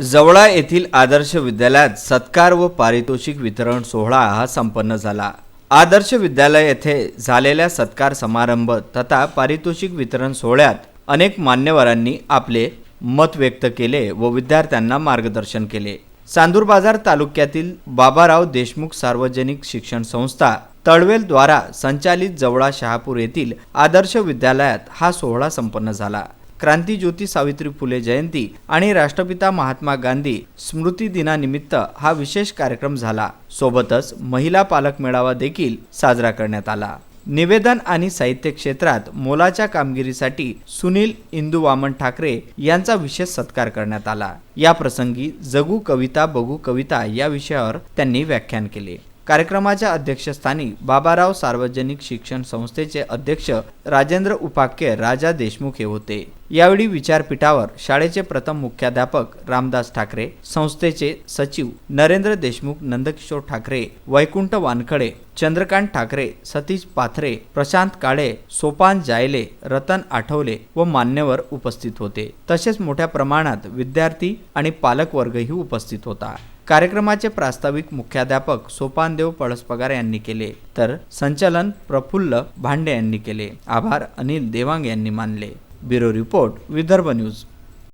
जवळा येथील आदर्श विद्यालयात सत्कार व पारितोषिक वितरण सोहळा हा संपन्न झाला। आदर्श विद्यालय येथे झालेल्या सत्कार समारंभ तथा पारितोषिक वितरण सोहळ्यात अनेक मान्यवरांनी आपले मत व्यक्त केले व विद्यार्थ्यांना मार्गदर्शन केले। चांदूर बाजार तालुक्यातील बाबाराव देशमुख सार्वजनिक शिक्षण संस्था तळवेल द्वारा संचालित जवळा शहापूर येथील आदर्श विद्यालयात हा सोहळा संपन्न झाला। क्रांतीज्योती सावित्री फुले जयंती आणि राष्ट्रपिता महात्मा गांधी स्मृती दिनानिमित्त हा विशेष कार्यक्रम झाला। सोबतच महिला पालक मेळावा देखील साजरा करण्यात आला। निवेदन आणि साहित्य क्षेत्रात मोलाच्या कामगिरीसाठी सुनील इंदू वामन ठाकरे यांचा विशेष सत्कार करण्यात आला। या प्रसंगी जगू कविता बघू कविता या विषयावर त्यांनी व्याख्यान केले। कार्यक्रमाच्या अध्यक्षस्थानी बाबाराव सार्वजनिक शिक्षण संस्थेचे अध्यक्ष राजेंद्र उपाख्य राजा देशमुख हे होते। यावेळी विचारपीठावर शाळेचे प्रथम मुख्याध्यापक रामदास ठाकरे, संस्थेचे सचिव नरेंद्र देशमुख, नंदकिशोर ठाकरे, वैकुंठ वानखडे, चंद्रकांत ठाकरे, सतीश पाथरे, प्रशांत काळे, सोपान जायले, रतन आठवले व मान्यवर उपस्थित होते। तसेच मोठ्या प्रमाणात विद्यार्थी आणि पालक वर्गही उपस्थित होता। कार्यक्रमाचे प्रास्ताविक मुख्याध्यापक सोपानदेव पळसपगार यांनी केले, तर संचालन प्रफुल्ल भांडे यांनी केले। आभार अनिल देवांग यांनी मानले। Bureau report, Vidarbha news.